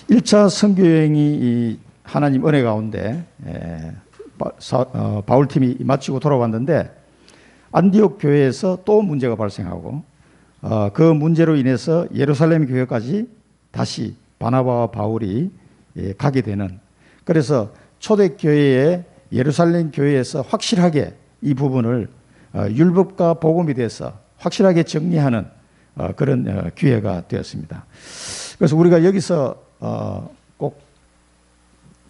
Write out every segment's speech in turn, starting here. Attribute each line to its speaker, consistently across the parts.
Speaker 1: 1차 선교여행이 이 하나님 은혜 가운데 바울팀이 마치고 돌아왔는데 안디옥 교회에서 또 문제가 발생하고 그 문제로 인해서 예루살렘 교회까지 다시 바나바와 바울이 가게 되는, 그래서 초대교회의 예루살렘 교회에서 확실하게 이 부분을 율법과 복음에 대해서 확실하게 정리하는 그런 기회가 되었습니다. 그래서 우리가 여기서 꼭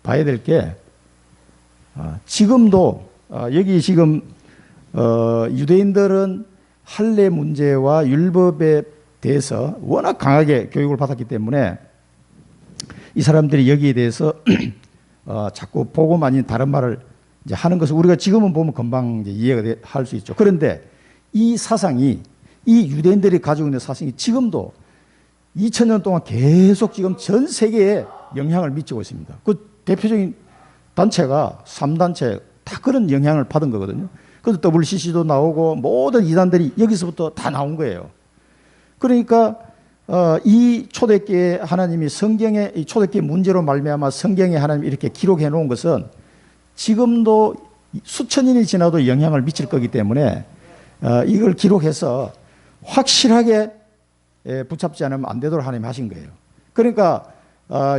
Speaker 1: 봐야 될 게 지금도 여기 지금 유대인들은 할례 문제와 율법에 대해서 워낙 강하게 교육을 받았기 때문에 이 사람들이 여기에 대해서 자꾸 복음 아닌 다른 말을 이제 하는 것을 우리가 지금은 보면 금방 이제 이해가 할 수 있죠. 그런데 이 사상이, 이 유대인들이 가지고 있는 사상이 지금도 2000년 동안 계속 지금 전 세계에 영향을 미치고 있습니다. 그 대표적인 단체가 3단체 다 그런 영향을 받은 거거든요. 그래서 WCC도 나오고 모든 이단들이 여기서부터 다 나온 거예요. 그러니까 이 초대교회 하나님이 성경에, 이 초대교회 문제로 말미암아 성경에 하나님이 이렇게 기록해 놓은 것은 지금도 수천 년이 지나도 영향을 미칠 거기 때문에 이걸 기록해서 확실하게 붙잡지 않으면 안 되도록 하나님이 하신 거예요. 그러니까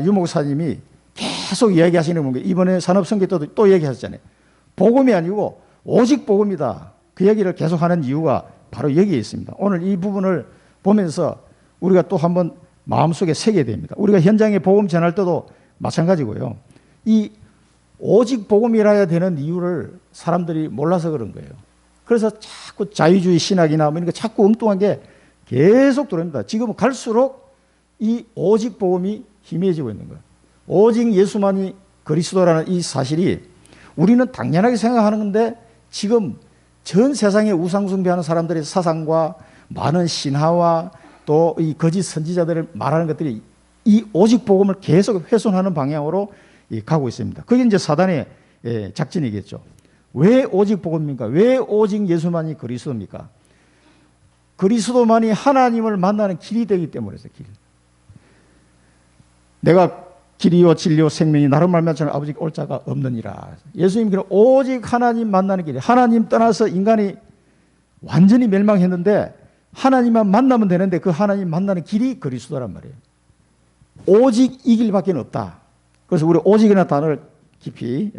Speaker 1: 유 목사님이 계속 이야기하시는 건 이번에 산업선교 때도 또 얘기하셨잖아요. 복음이 아니고 오직 복음이다. 그 얘기를 계속하는 이유가 바로 여기에 있습니다. 오늘 이 부분을 보면서 우리가 또 한번 마음속에 새겨야 됩니다. 우리가 현장에 복음 전할 때도 마찬가지고요. 이 오직 복음이라야 되는 이유를 사람들이 몰라서 그런 거예요. 그래서 자꾸 자유주의 신학이나 뭐 이런 거 자꾸 엉뚱한 게 계속 들어옵니다. 지금 갈수록 이 오직 복음이 희미해지고 있는 거예요. 오직 예수만이 그리스도라는 이 사실이 우리는 당연하게 생각하는 건데 지금 전 세상에 우상숭배하는 사람들의 사상과 많은 신화와 또 이 거짓 선지자들을 말하는 것들이 이 오직 복음을 계속 훼손하는 방향으로 가고 있습니다. 그게 이제 사단의 작전이겠죠. 왜 오직 복음입니까? 왜 오직 예수만이 그리스도입니까? 그리스도만이 하나님을 만나는 길이 되기 때문이죠. 길. 내가 길이요 진리요 생명이 나로 말미암아 아버지께 올 자가 없느니라. 예수님께는 오직 하나님 만나는 길이, 하나님 떠나서 인간이 완전히 멸망했는데 하나님만 만나면 되는데 그 하나님 만나는 길이 그리스도란 말이에요. 오직 이 길밖에 없다. 그래서 우리 오직이라는 단어를 깊이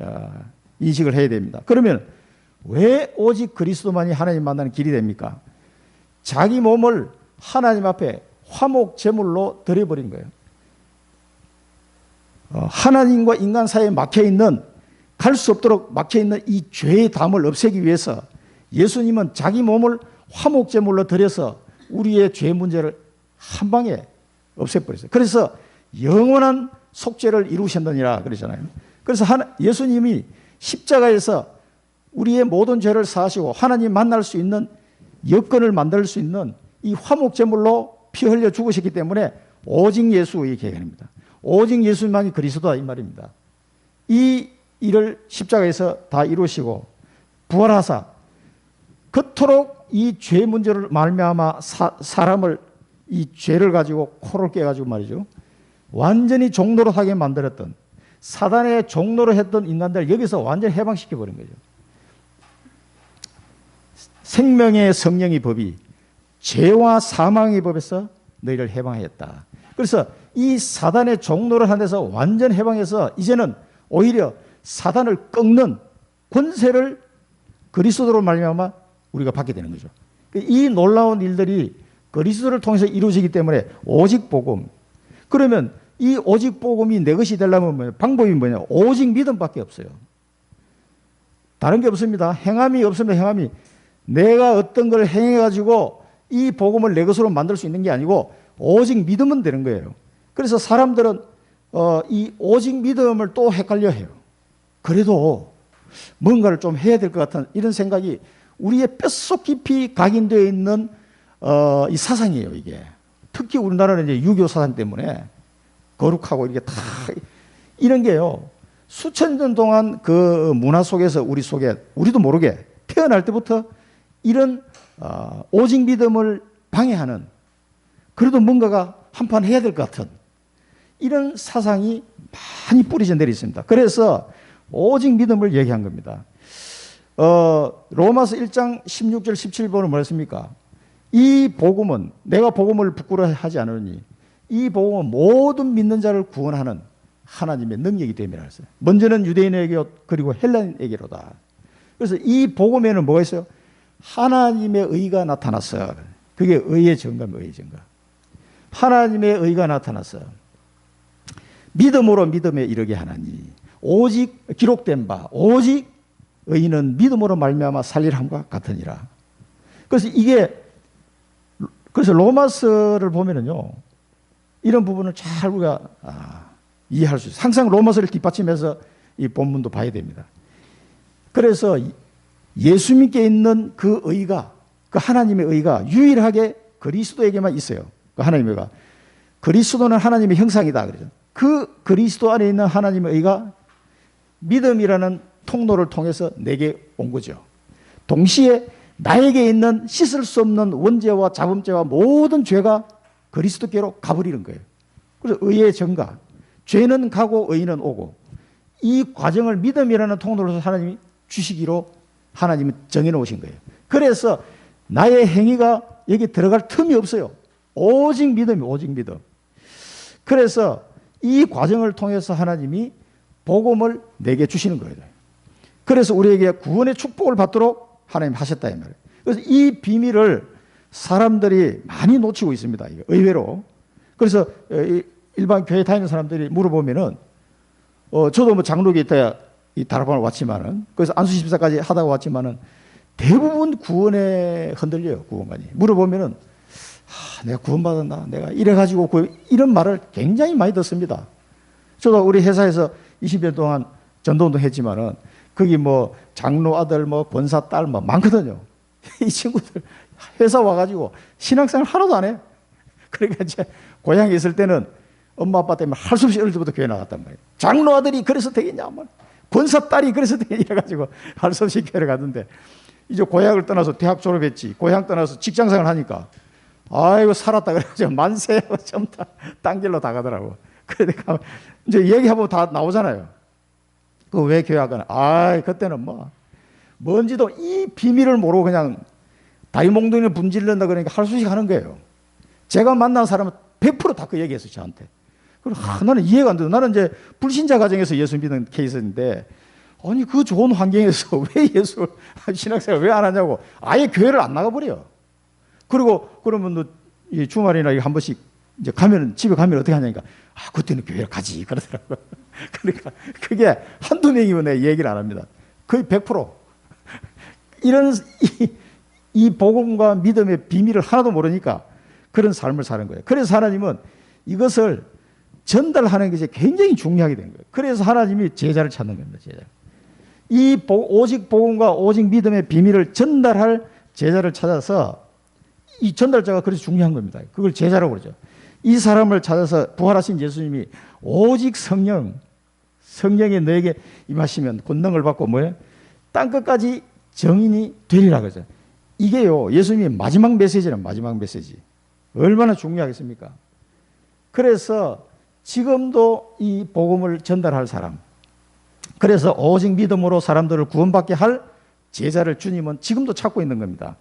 Speaker 1: 인식을 해야 됩니다. 그러면 왜 오직 그리스도만이 하나님 만나는 길이 됩니까? 자기 몸을 하나님 앞에 화목 제물로 드려버린 거예요. 하나님과 인간 사이에 막혀있는, 갈 수 없도록 막혀있는 이 죄의 담을 없애기 위해서 예수님은 자기 몸을 화목 제물로 드려서 우리의 죄 문제를 한 방에 없애버렸어요. 그래서 영원한 속죄를 이루셨느니라 그러잖아요. 그래서 예수님이 십자가에서 우리의 모든 죄를 사하시고 하나님 만날 수 있는 여건을 만들 수 있는 이 화목 제물로 피 흘려 죽으셨기 때문에 오직 예수의 개념입니다. 오직 예수만이 그리스도다 이 말입니다. 이 일을 십자가에서 다 이루시고 부활하사 그토록 이 죄 문제를 말미암아 사람을 이 죄를 가지고 코를 깨가지고 말이죠. 완전히 종노릇하게 만들었던, 사단의 종노릇 했던 인간들 여기서 완전히 해방시켜버린 거죠. 생명의 성령의 법이 죄와 사망의 법에서 너희를 해방하였다. 그래서 이 사단의 종노릇 한 데서 완전 해방해서 이제는 오히려 사단을 꺾는 권세를 그리스도로 말미암아 우리가 받게 되는 거죠. 이 놀라운 일들이 그리스도를 통해서 이루어지기 때문에 오직 복음. 그러면 이 오직 복음이 내 것이 되려면 방법이 뭐냐? 오직 믿음밖에 없어요. 다른 게 없습니다. 행함이 없으면 행함이, 내가 어떤 걸 행해가지고 이 복음을 내 것으로 만들 수 있는 게 아니고 오직 믿으면 되는 거예요. 그래서 사람들은 이 오직 믿음을 또 헷갈려 해요. 그래도 뭔가를 좀 해야 될 것 같은 이런 생각이 우리의 뼛속 깊이 각인되어 있는 이 사상이에요, 이게. 특히 우리나라는 이제 유교 사상 때문에 거룩하고 이게 다 이런 게요. 수천 년 동안 그 문화 속에서 우리 속에 우리도 모르게 태어날 때부터 이런 오직 믿음을 방해하는, 그래도 뭔가가 한판 해야 될 것 같은 이런 사상이 많이 뿌리져 내려 있습니다. 그래서 오직 믿음을 얘기한 겁니다. 로마서 1장 16절 17절은 뭐랬습니까? 이 복음은 내가 복음을 부끄러워하지 않으니 이 복음은 모든 믿는 자를 구원하는 하나님의 능력이 됨이라 했어요. 먼저는 유대인에게 그리고 헬라인에게로다. 그래서 이 복음에는 뭐가 있어요? 하나님의 의가 나타났어요. 그게 의의 증거입니다. 의의 증거. 하나님의 의가 나타났어요. 믿음으로 믿음에 이르게 하나니 오직 기록된 바 오직 의인은 믿음으로 말미암아 살리함과 같으니라. 그래서 로마서를 보면은요 이런 부분을 잘 우리가 이해할 수 있어요. 항상 로마서를 뒷받침해서 이 본문도 봐야 됩니다. 그래서 예수 믿게 있는 그 의가, 그 하나님의 의가 유일하게 그리스도에게만 있어요. 그 하나님의 의가. 그리스도는 하나님의 형상이다 그러죠. 그 그리스도 안에 있는 하나님의 의가 믿음이라는 통로를 통해서 내게 온 거죠. 동시에 나에게 있는 씻을 수 없는 원죄와 자범죄와 모든 죄가 그리스도께로 가버리는 거예요. 그래서 의의 증가, 죄는 가고 의는 오고, 이 과정을 믿음이라는 통로로서 하나님이 주시기로 하나님이 정해놓으신 거예요. 그래서 나의 행위가 여기 들어갈 틈이 없어요. 오직 믿음이 오직 믿음. 그래서 이 과정을 통해서 하나님이 복음을 내게 주시는 거예요. 그래서 우리에게 구원의 축복을 받도록 하나님 하셨다 이 말이에요. 그래서 이 비밀을 사람들이 많이 놓치고 있습니다. 의외로. 그래서 일반 교회 다니는 사람들이 물어보면은 저도 뭐 장로교 있다 이 다락방을 왔지만은 그래서 안수집사까지 하다가 왔지만은 대부분 구원에 흔들려요. 구원관이 물어보면은 내가 구원받았나? 내가 이래가지고 이런 말을 굉장히 많이 듣습니다. 저도 우리 회사에서 20년 동안 전도운동 했지만은 거기 뭐 장로 아들, 뭐 권사 딸 뭐 많거든요. 이 친구들 회사 와가지고 신앙생활 하나도 안 해. 그러니까 이제 고향에 있을 때는 엄마 아빠 때문에 할 수 없이 어릴 때부터 교회 나갔단 말이에요. 장로 아들이 그래서 되겠냐? 뭐. 권사 딸이 그래서 되겠냐? 이래가지고 할 수 없이 교회를 갔는데 이제 고향을 떠나서 대학 졸업했지. 고향 떠나서 직장생활 하니까 아이고 살았다 그래가지고 만세하고 전부 다 딴 길로 다 가더라고. 그러니까 이제 얘기하면 다 나오잖아요. 그 왜 교회 가나? 그때는 뭐 뭔지도 이 비밀을 모르고 그냥 다리몽둥이를 분질른다 그러니까 할 수 없이 하는 거예요. 제가 만난 사람은 100% 다 그 얘기했어요, 저한테. 그래서 나는 이해가 안 돼요. 나는 이제 불신자 가정에서 예수 믿는 케이스인데 아니 그 좋은 환경에서 왜 예수 신학생활 왜 안 하냐고 아예 교회를 안 나가버려요. 그리고 그러면 주말이나 한 번씩 이제 가면 집에 가면 어떻게 하냐니까 그때는 교회를 가지 그러더라고요. 그러니까 그게 한두 명이면 내 얘기를 안 합니다. 거의 100% 이런 이 복음과 믿음의 비밀을 하나도 모르니까 그런 삶을 사는 거예요. 그래서 하나님은 이것을 전달하는 것이 굉장히 중요하게 된 거예요. 그래서 하나님이 제자를 찾는 겁니다. 제자. 오직 복음과 오직 믿음의 비밀을 전달할 제자를 찾아서 이 전달자가 그래서 중요한 겁니다. 그걸 제자라고 그러죠. 이 사람을 찾아서 부활하신 예수님이 오직 성령이 너에게 임하시면 권능을 받고 뭐예요? 땅끝까지 정인이 되리라 그러죠. 이게요 예수님의 마지막 메시지는 마지막 메시지. 얼마나 중요하겠습니까? 그래서 지금도 이 복음을 전달할 사람, 그래서 오직 믿음으로 사람들을 구원받게 할 제자를 주님은 지금도 찾고 있는 겁니다.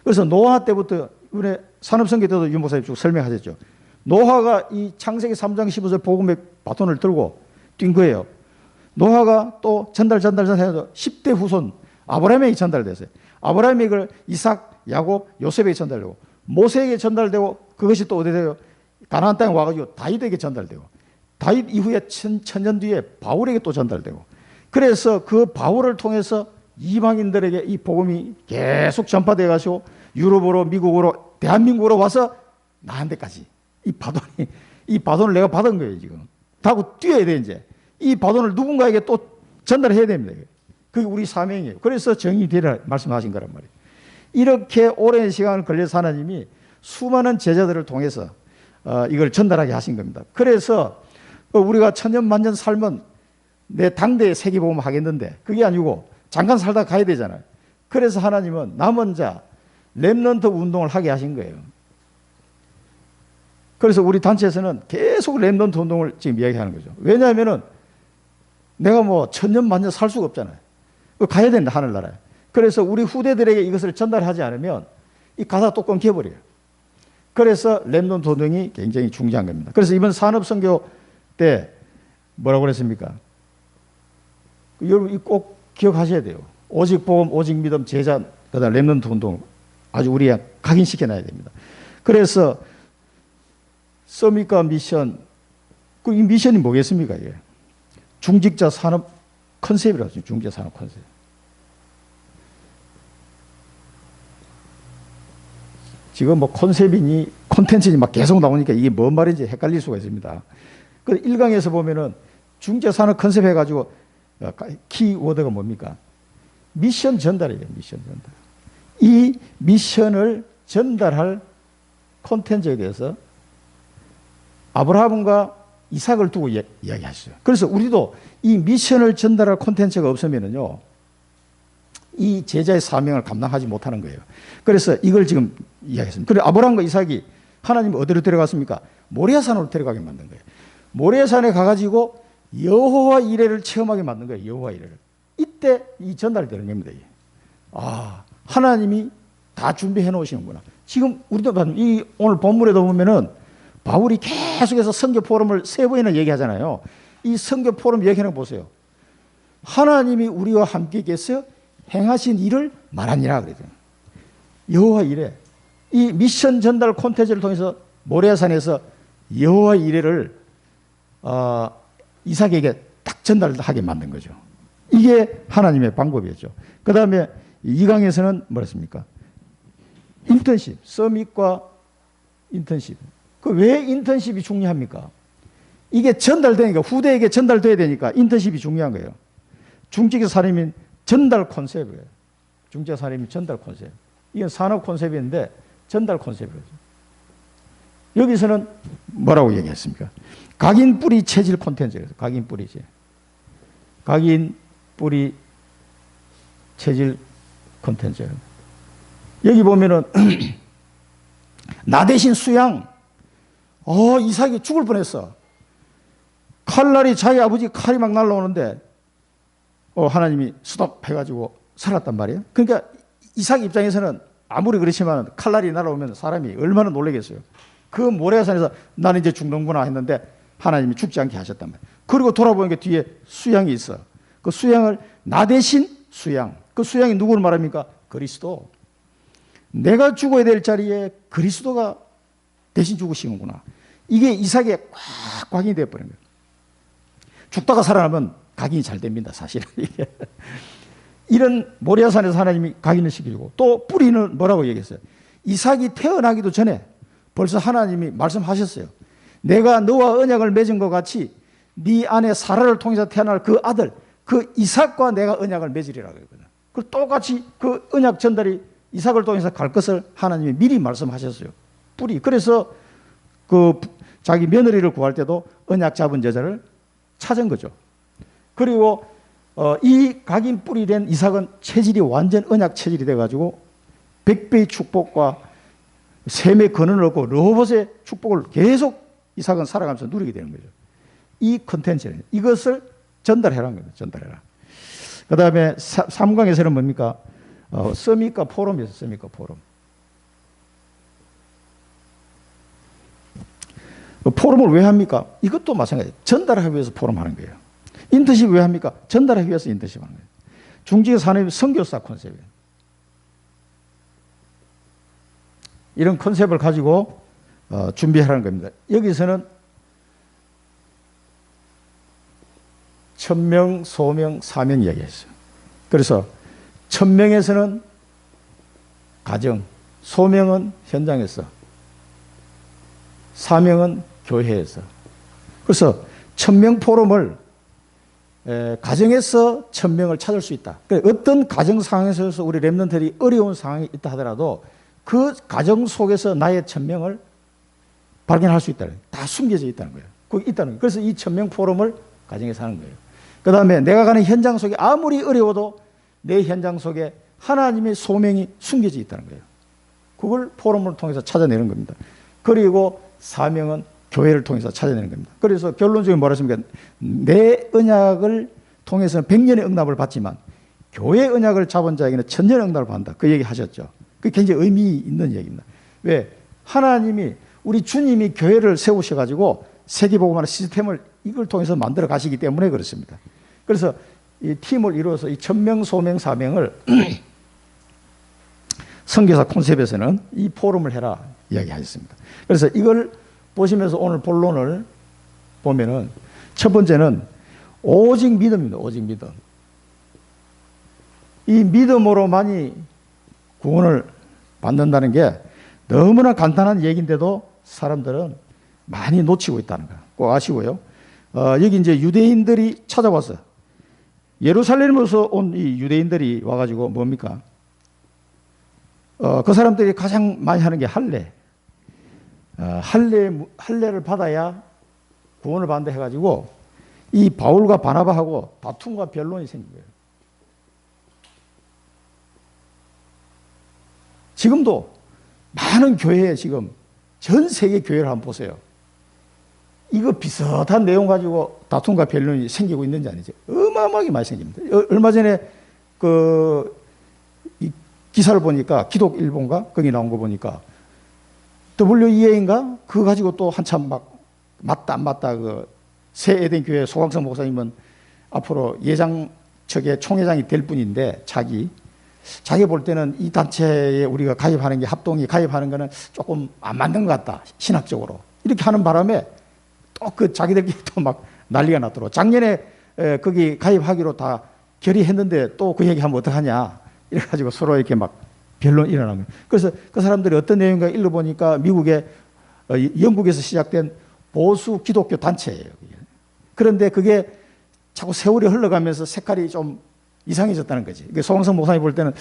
Speaker 1: 그래서 노아 때부터 우리 산업선교 때도 윤 목사님 쭉 설명하셨죠. 노아가 이 창세기 3장 15절 복음의 바톤을 들고 뛴 거예요. 노아가 또 전달해서 10대 후손 아브라함에게 전달됐어요. 아브라함에게 이삭, 야곱, 요셉에게 전달되고 모세에게 전달되고 그것이 또 어디 돼요? 가나안 땅에 와가지고 다윗에게 전달되고 다윗 이후에 천년 뒤에 바울에게 또 전달되고 그래서 그 바울을 통해서 이방인들에게 이 복음이 계속 전파되어 가지고 유럽으로 미국으로 대한민국으로 와서 나한테까지 이 바톤을 내가 받은 거예요 지금. 하고 뛰어야 돼 이제. 이 바톤을 누군가에게 또 전달해야 됩니다. 그게 우리 사명이에요. 그래서 정의 되라 말씀하신 거란 말이에요. 이렇게 오랜 시간을 걸려서 하나님이 수많은 제자들을 통해서 이걸 전달하게 하신 겁니다. 그래서 우리가 천년만년 살면 내 당대에 세계복음 하겠는데 그게 아니고 잠깐 살다 가야 되잖아요. 그래서 하나님은 남은 자 렘넌트 운동을 하게 하신 거예요. 그래서 우리 단체에서는 계속 랩넌트 운동을 지금 이야기하는 거죠. 왜냐하면은 내가 뭐 천년 만년 살 수가 없잖아요. 가야 된다, 하늘나라에. 그래서 우리 후대들에게 이것을 전달하지 않으면 이 가사가 또 끊겨버려요. 그래서 랩넌트 운동이 굉장히 중요한 겁니다. 그래서 이번 산업선교 때 뭐라고 그랬습니까? 여러분 꼭 기억하셔야 돼요. 오직 복음, 오직 믿음, 제자, 그다음 랩넌트 운동 아주 우리가 각인시켜놔야 됩니다. 그래서 서밋과 미션, 이 미션이 뭐겠습니까? 이게 중직자 산업 컨셉이라고 하죠. 중직자 산업 컨셉. 지금 뭐 컨셉이니 콘텐츠니 막 계속 나오니까 이게 뭔 말인지 헷갈릴 수가 있습니다. 그 1강에서 보면은 중직자 산업 컨셉 해가지고 키워드가 뭡니까? 미션 전달이에요. 미션 전달. 이 미션을 전달할 콘텐츠에 대해서 아브라함과 이삭을 두고 이야기하시죠. 그래서 우리도 이 미션을 전달할 콘텐츠가 없으면은요, 이 제자의 사명을 감당하지 못하는 거예요. 그래서 이걸 지금 이야기했습니다. 그리고 아브라함과 이삭이 하나님이 어디로 데려갔습니까? 모리아산으로 데려가게 만든 거예요. 모리아산에 가가지고 여호와 이레를 체험하게 만든 거예요. 여호와 이레를. 이때 이 전달이 되는 겁니다. 아, 하나님이 다 준비해 놓으시는구나. 지금 우리도 이 오늘 본문에도 보면은 바울이 계속해서 선교 포럼을 3번이나 얘기하잖아요. 이 선교 포럼 얘기하는 거 보세요. 하나님이 우리와 함께 계셔 행하신 일을 말하니라 그러죠. 여호와 이레. 이 미션 전달 콘텐츠를 통해서 모리아산에서 여호와 이레를 이삭에게 딱 전달하게 만든 거죠. 이게 하나님의 방법이었죠. 그 다음에 2강에서는 뭐랬습니까? 인턴십, 서밋과 인턴십. 왜 인턴십이 중요합니까? 이게 전달되니까, 후대에게 전달돼야 되니까 인턴십이 중요한 거예요. 중직의 사람인 전달 콘셉트예요. 중직의 사람인 전달 콘셉트. 이건 산업 콘셉트인데 전달 콘셉트예요. 여기서는 뭐라고 얘기했습니까? 각인 뿌리 체질 콘텐츠예요. 각인 뿌리 체질. 각인 뿌리 체질 콘텐츠예요. 여기 보면은 나 대신 수양. 이삭이 죽을 뻔했어. 칼날이 자기 아버지 칼이 막 날라오는데 하나님이 스톱해가지고 살았단 말이에요. 그러니까 이삭 입장에서는 아무리 그렇지만 칼날이 날아오면 사람이 얼마나 놀라겠어요. 그 모래산에서 나는 이제 죽는구나 했는데 하나님이 죽지 않게 하셨단 말이에요. 그리고 돌아보니까 뒤에 수양이 있어. 그 수양을 나 대신 수양. 그 수양이 누구를 말합니까? 그리스도. 내가 죽어야 될 자리에 그리스도가 대신 죽으시는구나. 이게 이삭에 꽉 각인이 되어버린 거예요. 죽다가 살아나면 각인이 잘 됩니다, 사실은. 이런 모리아산에서 하나님이 각인을 시키고, 또 뿌리는 뭐라고 얘기했어요? 이삭이 태어나기도 전에 벌써 하나님이 말씀하셨어요. 내가 너와 언약을 맺은 것 같이 네 안에 사라를 통해서 태어날 그 아들, 그 이삭과 내가 언약을 맺으리라고 했거든요. 그 똑같이 그 언약 전달이 이삭을 통해서 갈 것을 하나님이 미리 말씀하셨어요. 뿌리. 그래서 그 자기 며느리를 구할 때도 언약 잡은 여자를 찾은 거죠. 그리고 이 각인 뿌리 된 이삭은 체질이 완전 언약 체질이 돼가지고 100배의 축복과 셈의 근원을 얻고 르호봇의 축복을 계속 이삭은 살아가면서 누리게 되는 거죠. 이 컨텐츠는 이것을 전달해라는 거예요. 전달해라. 그 다음에 3강에서는 뭡니까? 서밋과 포럼이었어요. 서밋과 포럼. 포럼을 왜 합니까? 이것도 마찬가지예요. 전달하기 위해서 포럼하는 거예요. 인턴십 왜 합니까? 전달하기 위해서 인턴십하는 거예요. 중직의 산업이 선교사 컨셉이에요. 이런 컨셉을 가지고 준비하라는 겁니다. 여기서는 천명, 소명, 사명 이야기했어요. 그래서 천명에서는 가정, 소명은 현장에서, 사명은 교회에서. 그래서 천명 포럼을 가정에서 천명을 찾을 수 있다. 어떤 가정 상황에서 우리 랩런트들이 어려운 상황이 있다 하더라도 그 가정 속에서 나의 천명을 발견할 수 있다는 거예요. 다 숨겨져 있다는 거예요. 거기 있다는 거예요. 그래서 이 천명 포럼을 가정에서 하는 거예요. 그 다음에 내가 가는 현장 속에 아무리 어려워도 내 현장 속에 하나님의 소명이 숨겨져 있다는 거예요. 그걸 포럼을 통해서 찾아내는 겁니다. 그리고 사명은 교회를 통해서 찾아내는 겁니다. 그래서 결론적으로 뭐라 했습니까? 내 언약을 통해서는 100년의 응답을 받지만 교회 언약을 잡은 자에게는 1000년의 응답을 받는다. 그 얘기 하셨죠. 그게 굉장히 의미 있는 얘기입니다. 왜? 하나님이 우리 주님이 교회를 세우셔가지고 세계복음화의 시스템을 이걸 통해서 만들어 가시기 때문에 그렇습니다. 그래서 이 팀을 이루어서 이 천명, 소명, 사명을 선교사 콘셉트에서는 이 포럼을 해라 이야기하셨습니다. 그래서 이걸 보시면서 오늘 본론을 보면은 첫 번째는 오직 믿음입니다. 오직 믿음. 이 믿음으로만이 구원을 받는다는 게 너무나 간단한 얘기인데도 사람들은 많이 놓치고 있다는 거 꼭 아시고요. 여기 이제 유대인들이 찾아왔어요. 예루살렘에서 온 이 유대인들이 와가지고 뭡니까? 그 사람들이 가장 많이 하는 게 할례. 할례를 받아야 구원을 받는다 해가지고 이 바울과 바나바하고 다툼과 변론이 생긴 거예요. 지금도 많은 교회에 지금 전 세계 교회를 한번 보세요. 이거 비슷한 내용 가지고 다툼과 변론이 생기고 있는지 아니죠? 어마어마하게 많이 생깁니다. 얼마 전에 이 기사를 보니까 기독일본가 거기 나온 거 보니까 WEA인가 그거 가지고 또 한참 막 맞다 안 맞다 그 새 에덴 교회 소강성 목사님은 앞으로 예장 측의 총회장이 될 뿐인데 자기 볼 때는 이 단체에 우리가 가입하는 게 합동이 가입하는 거는 조금 안 맞는 것 같다 신학적으로 이렇게 하는 바람에 또 그 자기들끼리 또 막 난리가 났더라고. 작년에 거기 가입하기로 다 결의했는데 또 그 얘기하면 어떡하냐 이래가지고 서로 이렇게 막 변론이 일어난 거예요. 그래서 그 사람들이 어떤 내용인가 읽어보니까 미국의 영국에서 시작된 보수 기독교 단체예요. 그런데 그게 자꾸 세월이 흘러가면서 색깔이 좀 이상해졌다는 거지. 소강성 목사님 볼 때는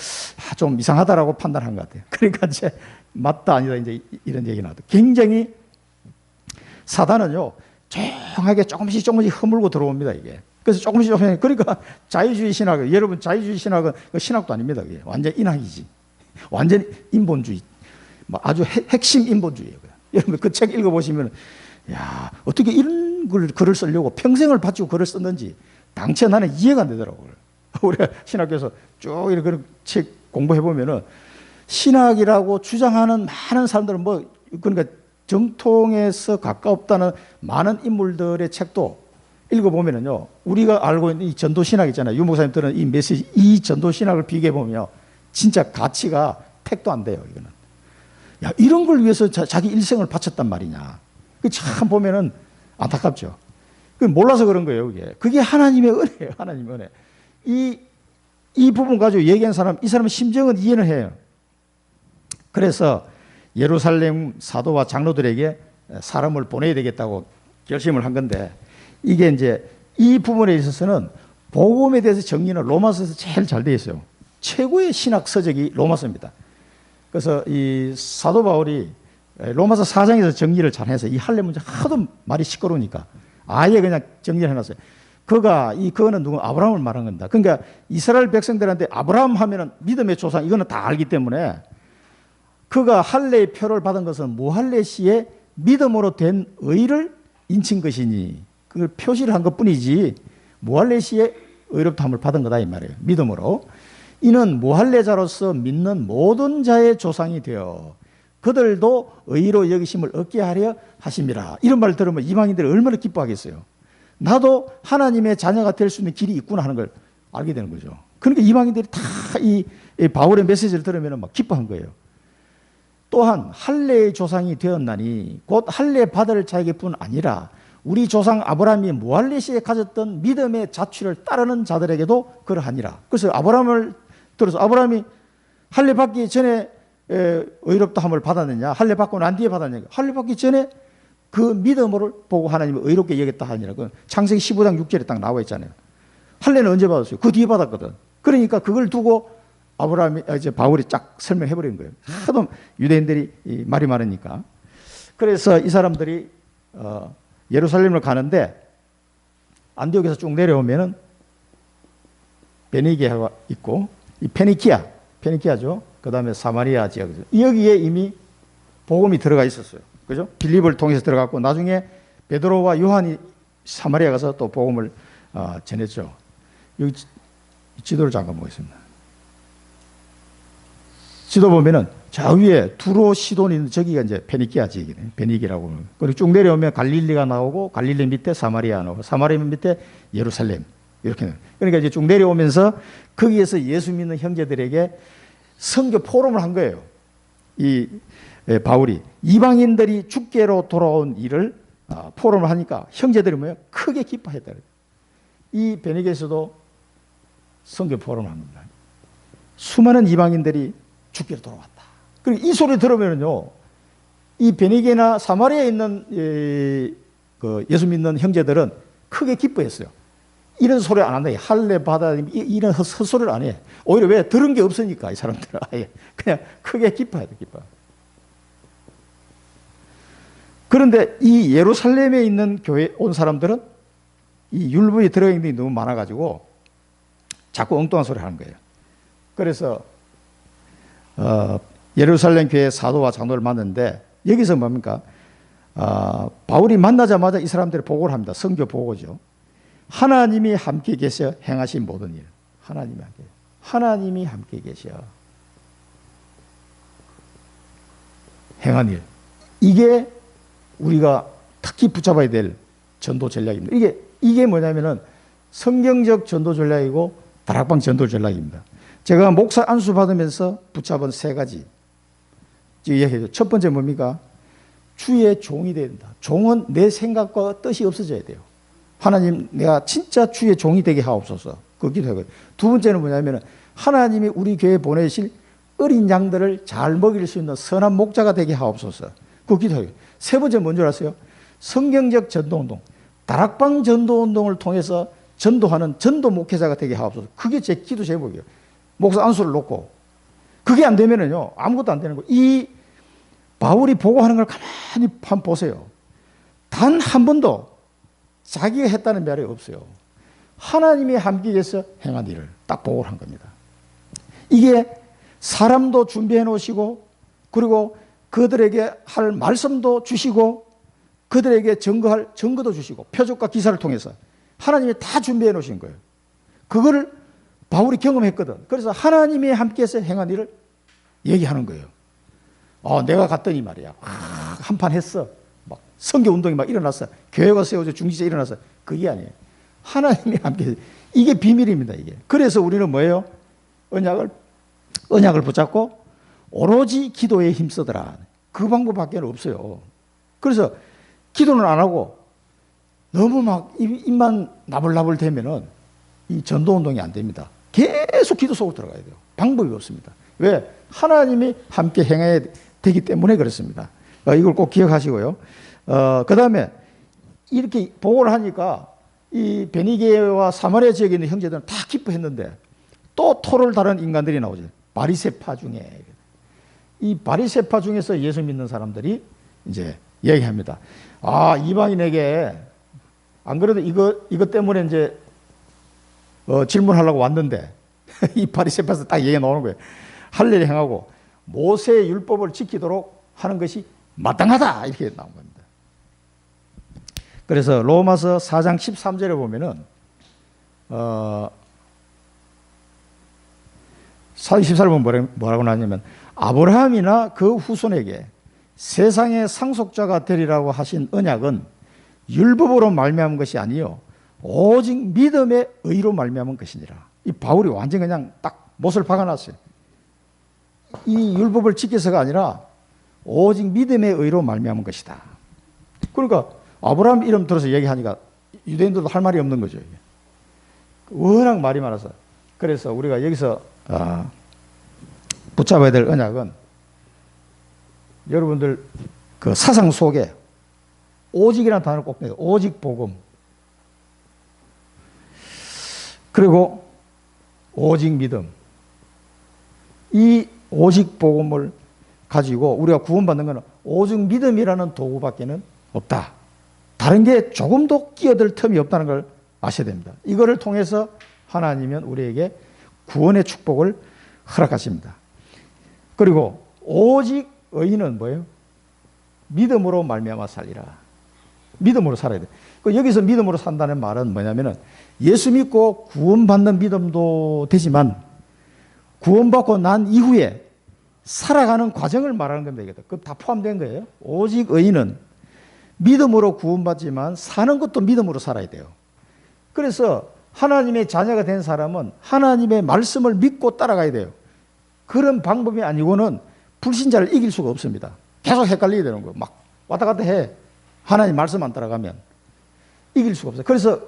Speaker 1: 좀 이상하다라고 판단한 것 같아요. 그러니까 이제 맞다 아니다 이제 이런 얘기 나왔다. 굉장히 사단은요 조용하게 조금씩 허물고 들어옵니다 이게. 그래서 조금씩 그러니까 자유주의 신학 여러분 자유주의 신학은 신학도 아닙니다. 그게 완전 인학이지. 완전 인본주의. 아주 핵심 인본주의예요. 여러분 그 책 읽어보시면 야 어떻게 이런 글을 쓰려고 평생을 바치고 글을 썼는지 당최 나는 이해가 안 되더라고요. 우리가 신학교에서 쭉 이렇게 책 공부해보면은 신학이라고 주장하는 많은 사람들은 뭐 그러니까 정통에서 가깝다는 많은 인물들의 책도 읽어보면은요 우리가 알고 있는 이 전도신학 있잖아요. 유 목사님들은 이 메시지 이 전도신학을 비교해보면 진짜 가치가 택도 안 돼요. 이거는 야 이런 걸 위해서 자기 일생을 바쳤단 말이냐. 그 참 보면은 안타깝죠. 그 몰라서 그런 거예요. 그게 하나님의 은혜예요. 하나님의 은혜. 이 부분 가지고 얘기한 사람, 이 사람의 심정은 이해는 해요. 그래서 예루살렘 사도와 장로들에게 사람을 보내야 되겠다고 결심을 한 건데 이게 이제 이 부분에 있어서는 복음에 대해서 정리는 로마서에서 제일 잘 되어 있어요. 최고의 신학 서적이 로마서입니다. 그래서 이 사도 바울이 로마서 4장에서 정리를 잘 해서 이 할례 문제 하도 말이 시끄러우니까 아예 그냥 정리를 해놨어요. 그거는 누구 아브라함을 말한 겁니다. 그러니까 이스라엘 백성들한테 아브라함 하면은 믿음의 조상 이거는 다 알기 때문에 그가 할례의 표를 받은 것은 무할례 시에 믿음으로 된 의를 인친 것이니 그걸 표시를 한 것뿐이지 무할례 시에 의롭다함을 받은 거다 이 말이에요. 믿음으로. 이는 무할례자로서 믿는 모든 자의 조상이 되어 그들도 의로 여기심을 얻게 하려 하심이라. 이런 말을 들으면 이방인들이 얼마나 기뻐하겠어요. 나도 하나님의 자녀가 될 수 있는 길이 있구나 하는 걸 알게 되는 거죠. 그러니까 이방인들이 다 이 바울의 메시지를 들으면 막 기뻐한 거예요. 또한 할례의 조상이 되었나니 곧 할례 받을 자에게뿐 아니라 우리 조상 아브라함이 무할례 시에 가졌던 믿음의 자취를 따르는 자들에게도 그러하니라. 그래서 아브라함을 들어서 아브라함이 할례 받기 전에 의롭다함을 받았느냐 할례 받고 난 뒤에 받았느냐 할례 받기 전에 그 믿음을 보고 하나님을 의롭게 여겼다 하니라. 그 창세기 15장 6절에 딱 나와 있잖아요. 할례는 언제 받았어요? 그 뒤에 받았거든. 그러니까 그걸 두고 이제 바울이 쫙 설명해 버린 거예요. 하도 유대인들이 말이 많으니까. 그래서 이 사람들이 예루살렘을 가는데 안디옥에서 쭉 내려오면은 베니게가 있고 이 페니키아죠. 그 다음에 사마리아 지역 여기에 이미 복음이 들어가 있었어요. 그죠? 빌립을 통해서 들어갔고 나중에 베드로와 요한이 사마리아 가서 또 복음을 전했죠. 여기 지도를 잠깐 보겠습니다. 지도 보면은 저 위에 두로 시돈이 있는 저기가 이제 페니키아 지역이네. 페니키라고 하는. 그리고 쭉 내려오면 갈릴리가 나오고 갈릴리 밑에 사마리아 나오고 사마리아 밑에 예루살렘 이렇게. 그러니까 이제 쭉 내려오면서 거기에서 예수 믿는 형제들에게 선교 포럼을 한 거예요. 이 바울이 이방인들이 주께로 돌아온 일을 포럼을 하니까 형제들이 뭐예요? 크게 기뻐했다. 이 베니게에서도 선교 포럼을 한 겁니다. 수많은 이방인들이 주께로 돌아왔다. 그리고 이 소리 들으면요, 이 베니게나 사마리아에 있는 예수 믿는 형제들은 크게 기뻐했어요. 이런 소리 안 한다. 할례 받아 이런 헛소리를 안 해. 오히려 왜 들은 게 없으니까 이 사람들은 아예 그냥 크게 기뻐해요. 기뻐. 그런데 이 예루살렘에 있는 교회 온 사람들은 이 율법에 들어있는 게 너무 많아가지고 자꾸 엉뚱한 소리 하는 거예요. 그래서 예루살렘 교회 사도와 장로를 만났는데 여기서 뭡니까? 바울이 만나자마자 이 사람들이 보고를 합니다. 선교 보고죠. 하나님이 함께 계셔 행하신 모든 일. 하나님이 함께 계셔 행한 일. 이게 우리가 특히 붙잡아야 될 전도 전략입니다. 이게 뭐냐면은 성경적 전도 전략이고 다락방 전도 전략입니다. 제가 목사 안수 받으면서 붙잡은 세 가지 얘기해요. 첫 번째 뭡니까? 주의 종이 된다. 종은 내 생각과 뜻이 없어져야 돼요. 하나님, 내가 진짜 주의 종이 되게 하옵소서. 그 기도하고요. 두 번째는 뭐냐면 하나님이 우리 교회에 보내실 어린 양들을 잘 먹일 수 있는 선한 목자가 되게 하옵소서. 그 기도하고요. 세 번째 뭔지 아세요? 성경적 전도운동, 다락방 전도운동을 통해서 전도하는 전도 목회자가 되게 하옵소서. 그게 제 기도 제목이에요. 목사 안수를 놓고. 그게 안 되면은요, 아무것도 안 되는 거예요. 이 바울이 보고하는 걸 가만히 한번 보세요. 단 한 번도 자기가 했다는 말이 없어요. 하나님이 함께 계셔 행한 일을 딱 보고를 한 겁니다. 이게 사람도 준비해 놓으시고, 그리고 그들에게 할 말씀도 주시고, 그들에게 증거할 증거도 주시고, 표적과 기사를 통해서 하나님이 다 준비해 놓으신 거예요. 그거를 바울이 경험했거든. 그래서 하나님이 함께해서 행한 일을 얘기하는 거예요. 내가 갔더니 말이야, 한판 했어. 막 선교 운동이 막 일어났어. 교회가 세워져 중지제 일어났어. 그게 아니에요. 하나님이 함께해서. 이게 비밀입니다. 이게. 그래서 우리는 뭐예요? 언약을 붙잡고 오로지 기도에 힘쓰더라. 그 방법밖에 없어요. 그래서 기도는 안 하고 너무 막 입만 나불나불 되면은 이 전도운동이 안 됩니다. 계속 기도 속으로 들어가야 돼요. 방법이 없습니다. 왜? 하나님이 함께 행해야 되기 때문에 그렇습니다. 이걸 꼭 기억하시고요. 그 다음에 이렇게 보고를 하니까 이 베니게와 사마리아 지역에 있는 형제들은 다 기뻐했는데 또 토를 다른 인간들이 나오죠. 바리새파 중에. 이 바리새파 중에서 예수 믿는 사람들이 이제 얘기합니다. 이방인에게 안 그래도 이것 때문에 이제 질문하려고 왔는데 이 바리새파에서 딱 얘기가 나오는 거예요. 할례를 행하고 모세의 율법을 지키도록 하는 것이 마땅하다 이렇게 나온 겁니다. 그래서 로마서 4장 13절에 보면은 14절 보면 뭐라고 나냐면 아브라함이나 그 후손에게 세상의 상속자가 되리라고 하신 언약은 율법으로 말미암은 것이 아니요 오직 믿음의 의로 말미암은 것이니라. 이 바울이 완전 그냥 딱 못을 박아놨어요. 이 율법을 지켜서가 아니라 오직 믿음의 의로 말미암은 것이다. 그러니까 아브라함 이름 들어서 얘기하니까 유대인들도 할 말이 없는 거죠. 워낙 말이 많아서. 그래서 우리가 여기서 붙잡아야 될 언약은 여러분들 그 사상 속에 오직이라는 단어를 꼭 내요. 오직 복음. 그리고 오직 믿음. 이 오직 복음을 가지고 우리가 구원받는 것은 오직 믿음이라는 도구밖에는 없다. 다른 게 조금도 끼어들 틈이 없다는 걸 아셔야 됩니다. 이거를 통해서 하나님은 우리에게 구원의 축복을 허락하십니다. 그리고 오직 의인은 뭐예요? 믿음으로 말미암아 살리라. 믿음으로 살아야 돼. 여기서 믿음으로 산다는 말은 뭐냐면은 예수 믿고 구원받는 믿음도 되지만 구원받고 난 이후에 살아가는 과정을 말하는 겁니다. 그 다 포함된 거예요. 오직 의인은 믿음으로 구원받지만 사는 것도 믿음으로 살아야 돼요. 그래서 하나님의 자녀가 된 사람은 하나님의 말씀을 믿고 따라가야 돼요. 그런 방법이 아니고는 불신자를 이길 수가 없습니다. 계속 헷갈리게 되는 거예요. 막 왔다 갔다 해. 하나님 말씀 안 따라가면 이길 수가 없어요. 그래서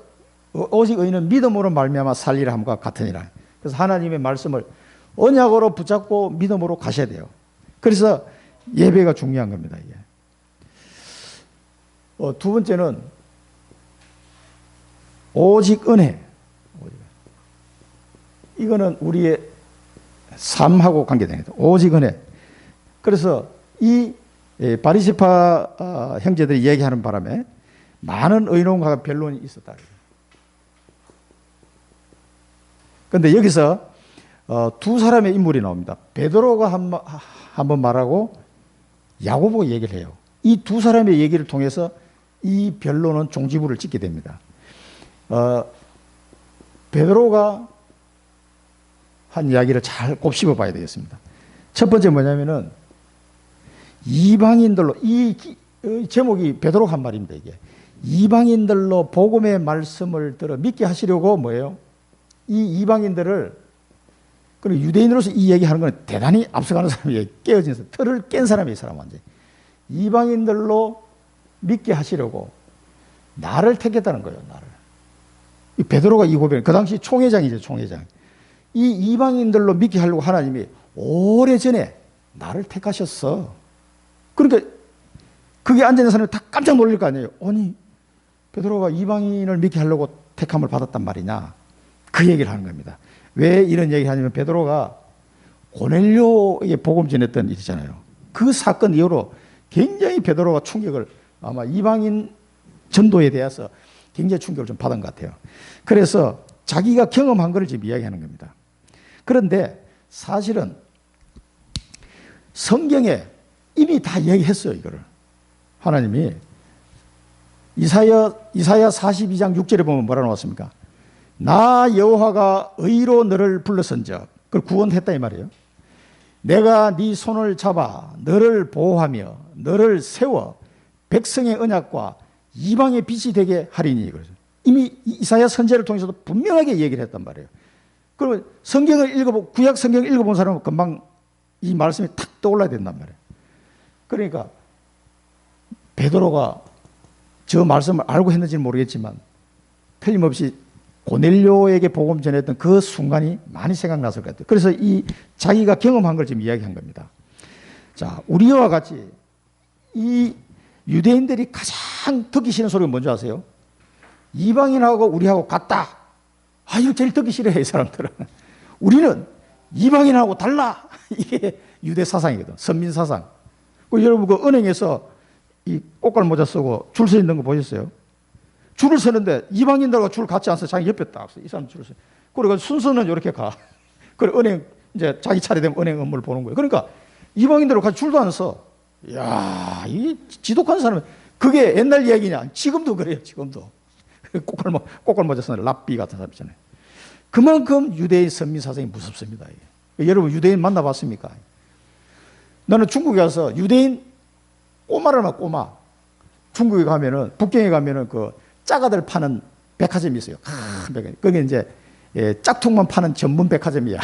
Speaker 1: 오직 의인은 믿음으로 말미암아 살리라 함과 같으니라. 그래서 하나님의 말씀을 언약으로 붙잡고 믿음으로 가셔야 돼요. 그래서 예배가 중요한 겁니다. 이게. 두 번째는 오직 은혜. 이거는 우리의 삶하고 관계됩니다. 오직 은혜. 그래서 이 바리새파 형제들이 얘기하는 바람에 많은 의논과 변론이 있었다. 그런데 여기서 두 사람의 인물이 나옵니다. 베드로가 한 번 말하고 야고보가 얘기를 해요. 이 두 사람의 얘기를 통해서 이 변론은 종지부를 찍게 됩니다. 베드로가 한 이야기를 잘 곱씹어 봐야 되겠습니다. 첫 번째 뭐냐면은 이방인들로, 이 제목이 베드로가 한 말입니다. 이게 이방인들로 복음의 말씀을 들어 믿게 하시려고 뭐예요? 이 이방인들을, 그리고 유대인으로서 이 얘기하는 건 대단히 앞서가는 사람이에요. 깨어진 사람, 틀을 깬 사람이 이 사람 완전히. 이방인들로 믿게 하시려고 나를 택했다는 거예요. 나를. 이 베드로가 이 고백, 그 당시 총회장이죠. 총회장. 이 이방인들로 믿게 하려고 하나님이 오래전에 나를 택하셨어. 그러니까 그게 앉아있는 사람이 다 깜짝 놀랄 거 아니에요. 아니, 베드로가 이방인을 믿게 하려고 택함을 받았단 말이냐. 그 얘기를 하는 겁니다. 왜 이런 얘기를 하냐면 베드로가 고넬료에게 복음 전했던 일이잖아요. 그 사건 이후로 굉장히 베드로가 충격을, 아마 이방인 전도에 대해서 굉장히 충격을 좀 받은 것 같아요. 그래서 자기가 경험한 걸 지금 이야기하는 겁니다. 그런데 사실은 성경에 이미 다 얘기했어요. 이거를 하나님이 이사야 42장 6절에 보면 뭐라 나왔습니까? 나 여호와가 의로 너를 불렀은즉, 그걸 구원했다 이 말이에요. 내가 네 손을 잡아 너를 보호하며 너를 세워 백성의 언약과 이방의 빛이 되게 하리니. 그러죠. 이미 이사야 선지자를 통해서도 분명하게 얘기를 했단 말이에요. 그러면 성경을 읽어보고, 구약 성경을 읽어본 사람은 금방 이 말씀이 탁 떠올라야 된단 말이에요. 그러니까 베드로가 저 말씀을 알고 했는지는 모르겠지만 틀림없이 고넬료에게 복음 전했던 그 순간이 많이 생각났을 것 같아요. 그래서 이 자기가 경험한 걸 지금 이야기한 겁니다. 자, 우리와 같이 이 유대인들이 가장 듣기 싫은 소리가 뭔지 아세요? 이방인하고 우리하고 같다. 아, 이거 제일 듣기 싫어해, 이 사람들은. 우리는 이방인하고 달라. 이게 유대 사상이거든. 선민 사상. 여러분 그 은행에서 이 꽃갈 모자 쓰고 줄 서 있는 거 보셨어요? 줄을 서는데 이방인들과 줄 같이 안 서, 자기 옆에 딱 서. 이 사람 줄을 서. 그리고 순서는 이렇게 가. 그리고 은행, 이제 자기 차례 되면 은행 업무를 보는 거예요. 그러니까 이방인들과 같이 줄도 안 서. 이야, 이 지독한 사람은, 그게 옛날 이야기냐? 지금도 그래요, 지금도. 꽃갈 모자 쓰는 랍비 같은 사람 있잖아요. 그만큼 유대인 선민 사상이 무섭습니다. 여러분 유대인 만나봤습니까? 나는 중국에 가서 유대인 꼬마를 막 꼬마. 중국에 가면은, 북경에 가면은 그 짜가들 파는 백화점이 있어요. 큰 백화점. 거기 이제 짝퉁만 파는 전문 백화점이야.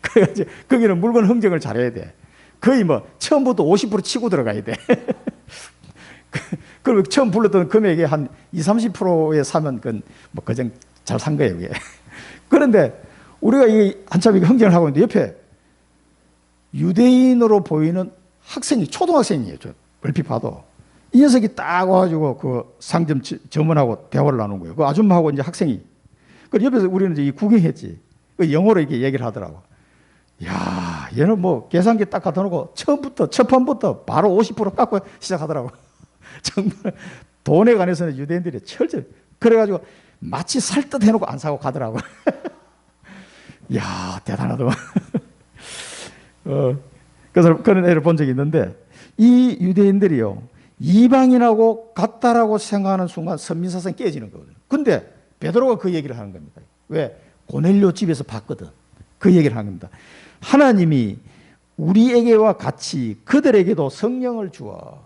Speaker 1: 그래서 거기는 물건 흥정을 잘해야 돼. 거의 뭐 처음부터 50% 치고 들어가야 돼. 그리고 처음 불렀던 금액에 한 20, 30%에 사면 뭐 그정 잘 산 거예요, 이게. 그런데 우리가 이 한참 이거 흥정을 하고 있는데 옆에 유대인으로 보이는 학생이, 초등학생이에요. 저 얼핏 봐도. 이 녀석이 딱 와가지고 그 상점 점원하고 대화를 나눈 거예요. 그 아줌마하고 이제 학생이. 그 옆에서 우리는 이제 구경했지. 그 영어로 이렇게 얘기를 하더라고. 야, 얘는 뭐 계산기 딱 갖다 놓고 처음부터, 첫 판부터 바로 50% 깎고 시작하더라고. 정말 돈에 관해서는 유대인들이 철저히. 그래가지고 마치 살 듯 해놓고 안 사고 가더라고. 야, 대단하더만. 그래서 그런 애를 본 적이 있는데, 이 유대인들이요, 이방인하고 같다라고 생각하는 순간 선민사상이 깨지는 거거든요. 근데 베드로가 그 얘기를 하는 겁니다. 왜? 고넬료 집에서 봤거든. 그 얘기를 하는 겁니다. 하나님이 우리에게와 같이 그들에게도 성령을 주어,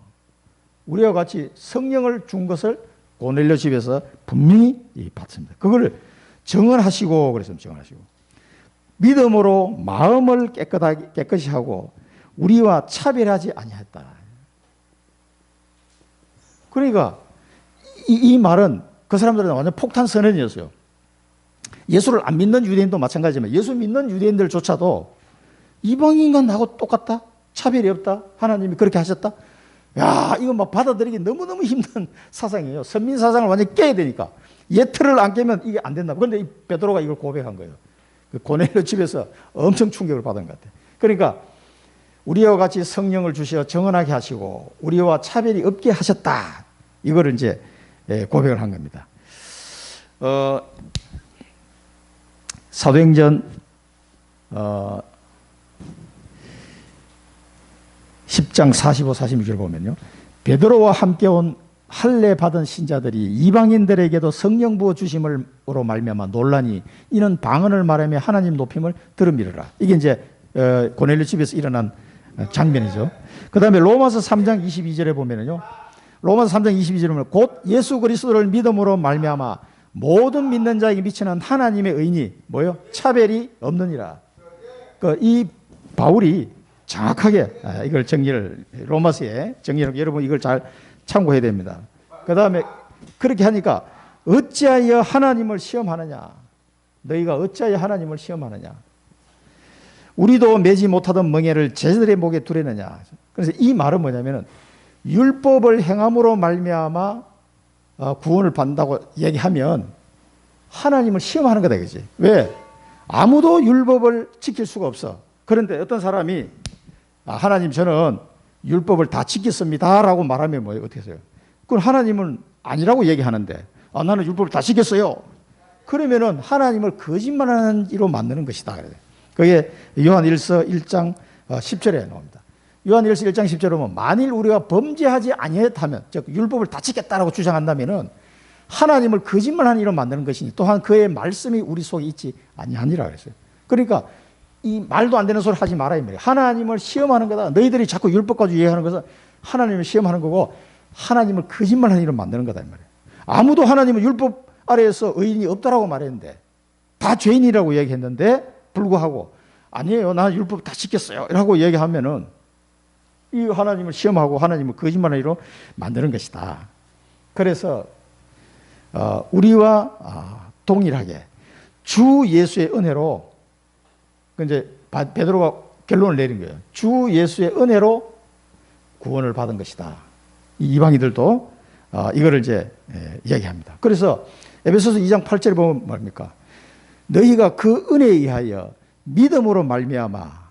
Speaker 1: 우리와 같이 성령을 준 것을 고넬료 집에서 분명히 봤습니다. 그걸 정언하시고, 그래서 정언하시고, 믿음으로 마음을 깨끗이 하고 우리와 차별하지 아니했다. 그러니까 이 말은 그 사람들은 완전 폭탄 선언이었어요. 예수를 안 믿는 유대인도 마찬가지지만 예수 믿는 유대인들조차도 이방인과 나하고 똑같다? 차별이 없다? 하나님이 그렇게 하셨다? 야, 이거 막 받아들이기 너무너무 힘든 사상이에요. 선민 사상을 완전히 깨야 되니까. 예틀을 안 깨면 이게 안 된다. 그런데 베드로가 이걸 고백한 거예요. 그 고넬료 집에서 엄청 충격을 받은 것 같아요. 그러니까 우리와 같이 성령을 주시어 정언하게 하시고 우리와 차별이 없게 하셨다. 이거를 이제 고백을 한 겁니다. 사도행전 10장 45, 46을 보면요, 베드로와 함께 온 할례 받은 신자들이 이방인들에게도 성령 부어 주심으로 말미암아 논란이 이는 방언을 말하며 하나님 높임을 들음이르라. 이게 이제 고넬료 집에서 일어난 장면이죠. 그 다음에 로마서 3장 22절에 보면요, 로마서 3장 22절에 보면 곧 예수 그리스도를 믿음으로 말미암아 모든 믿는 자에게 미치는 하나님의 의인이 뭐요? 차별이 없느니라. 이 바울이 정확하게 이걸 정리를, 로마서에 정리를, 여러분 이걸 잘 참고해야 됩니다. 그 다음에 그렇게 하니까 어찌하여 하나님을 시험하느냐? 너희가 어찌하여 하나님을 시험하느냐? 우리도 매지 못하던 멍에를 제자들의 목에 두려느냐? 그래서 이 말은 뭐냐면은 율법을 행함으로 말미암아 구원을 받는다고 얘기하면 하나님을 시험하는 거다, 그지? 왜? 아무도 율법을 지킬 수가 없어. 그런데 어떤 사람이 하나님 저는 율법을 다 지켰습니다 라고 말하면 뭐예요? 어떻게 해서요? 그건 하나님은 아니라고 얘기하는데 나는 율법을 다 지켰어요. 그러면은 하나님을 거짓말하는 이로 만드는 것이다. 그게 요한일서 1장 10절에 나옵니다. 요한일서 1장 10절에 보면 만일 우리가 범죄하지 아니했다면, 즉 율법을 다 지켰다라고 주장한다면은 하나님을 거짓말하는 이로 만드는 것이니 또한 그의 말씀이 우리 속에 있지 아니하니라 그랬어요. 그러니까 이 말도 안 되는 소리 하지 마라 이 말이에요. 하나님을 시험하는 거다. 너희들이 자꾸 율법 가지고 얘기하는 것은 하나님을 시험하는 거고 하나님을 거짓말하는 일로 만드는 거다 이 말이에요. 아무도 하나님은 율법 아래에서 의인이 없다라고 말했는데 다 죄인이라고 얘기했는데 불구하고 아니에요. 나 율법 다 지켰어요. 라고 얘기하면은 이 하나님을 시험하고 하나님을 거짓말하는 일로 만드는 것이다. 그래서 우리와 동일하게 주 예수의 은혜로 이제 베드로가 결론을 내린 거예요. 주 예수의 은혜로 구원을 받은 것이다. 이 이방인들도 이거를 이제 이야기합니다. 그래서 에베소서 2장 8절에 보면 뭡니까? 너희가 그 은혜에 의하여 믿음으로 말미암아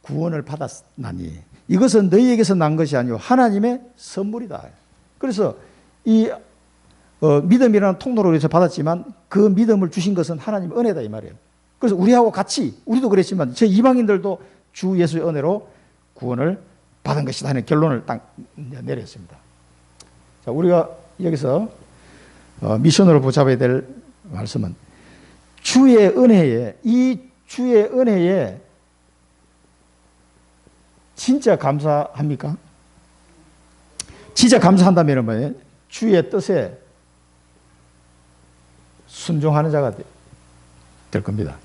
Speaker 1: 구원을 받았나니 이것은 너희에게서 난 것이 아니오 하나님의 선물이다. 그래서 이 믿음이라는 통로로 해서 받았지만 그 믿음을 주신 것은 하나님의 은혜다 이 말이에요. 그래서 우리하고 같이 우리도 그랬지만 저 이방인들도 주 예수의 은혜로 구원을 받은 것이다 하는 결론을 딱 내렸습니다. 자, 우리가 여기서 미션으로 붙잡아야 될 말씀은 주의 은혜에, 이 주의 은혜에 진짜 감사합니까? 진짜 감사한다면 뭐예요? 주의 뜻에 순종하는 자가 될 겁니다.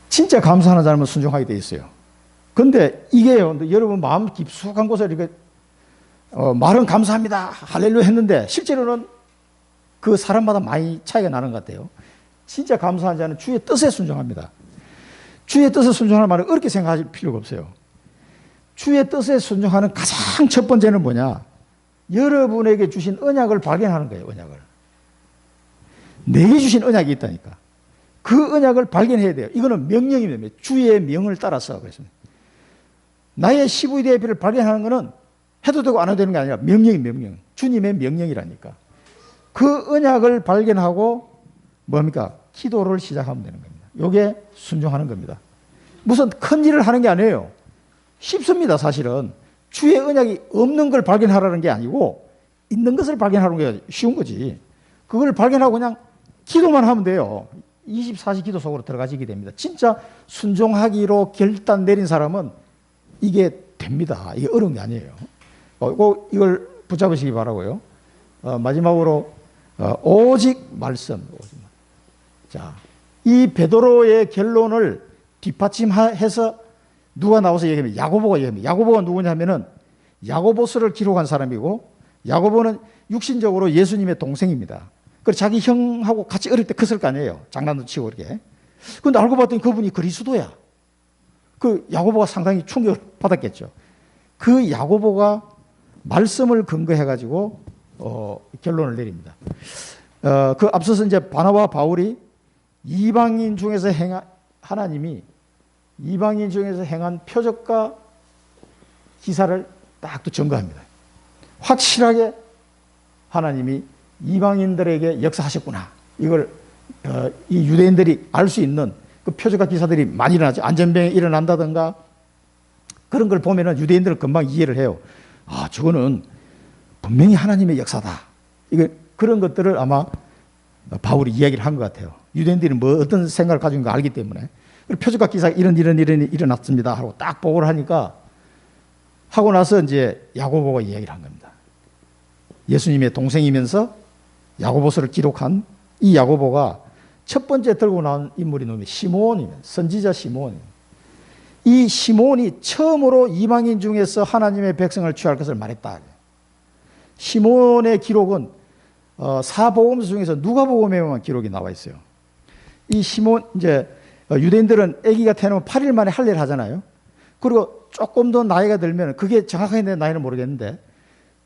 Speaker 1: 진짜 감사하는 사람은 순종하게 돼 있어요. 근데 이게요, 여러분 마음 깊숙한 곳에 이렇게 말은 감사합니다, 할렐루야 했는데 실제로는 그 사람마다 많이 차이가 나는 것 같아요. 진짜 감사한 자는 주의 뜻에 순종합니다. 주의 뜻에 순종하는 말은 어렵게 생각할 필요가 없어요. 주의 뜻에 순종하는 가장 첫 번째는 뭐냐? 여러분에게 주신 언약을 발견하는 거예요. 언약을. 내게 주신 언약이 있다니까. 그 언약을 발견해야 돼요. 이거는 명령입니다. 주의 명을 따라서 그랬습니다. 나의 시부의 대비를 발견하는 것은 해도 되고 안 해도 되는 게 아니라 명령. 주님의 명령이라니까. 그 언약을 발견하고 뭡니까? 기도를 시작하면 되는 겁니다. 이게 순종하는 겁니다. 무슨 큰 일을 하는 게 아니에요. 쉽습니다. 사실은. 주의 언약이 없는 걸 발견하라는 게 아니고 있는 것을 발견하는 게 쉬운 거지. 그걸 발견하고 그냥 기도만 하면 돼요. 24시 기도 속으로 들어가시게 됩니다. 진짜 순종하기로 결단 내린 사람은 이게 됩니다. 이게 어려운 게 아니에요. 꼭 이걸 붙잡으시기 바라고요. 마지막으로 오직 말씀. 자, 이 베드로의 결론을 뒷받침해서 누가 나와서 얘기하면 야고보가 얘기합니다. 야고보가 누구냐면은 야고보서를 기록한 사람이고 야고보는 육신적으로 예수님의 동생입니다. 그래서 자기 형하고 같이 어릴 때 컸을 거 아니에요. 장난도 치고 이렇게. 근데 알고 봤더니 그분이 그리스도야. 그 야고보가 상당히 충격을 받았겠죠. 그 야고보가 말씀을 근거해가지고 결론을 내립니다. 그 앞서서 이제 바나바 바울이 이방인 중에서 하나님이 이방인 중에서 행한 표적과 기사를 딱 또 증거합니다. 확실하게 하나님이 이방인들에게 역사하셨구나. 이걸 이 유대인들이 알 수 있는 그 표적과 기사들이 많이 일어나죠. 안전병이 일어난다든가 그런 걸 보면은 유대인들은 금방 이해를 해요. 아, 저거는 분명히 하나님의 역사다. 이거 그런 것들을 아마 바울이 이야기를 한 것 같아요. 유대인들이 뭐 어떤 생각을 가지고 있는 거 알기 때문에. 표적과 기사가 이런 일어났습니다 하고 딱 보고를 하니까 하고 나서 이제 야고보가 이야기를 한 겁니다. 예수님의 동생이면서 야고보서를 기록한 이 야고보가 첫 번째 들고 나온 인물이 누구냐면 시몬이면 선지자 시몬. 이 시몬이 처음으로 이방인 중에서 하나님의 백성을 취할 것을 말했다. 시몬의 기록은 사복음서 중에서 누가복음에만 기록이 나와 있어요. 이 시몬 이제 유대인들은 아기가 태어나면 8일 만에 할례를 하잖아요. 그리고 조금 더 나이가 들면 그게 정확하게 내 나이는 모르겠는데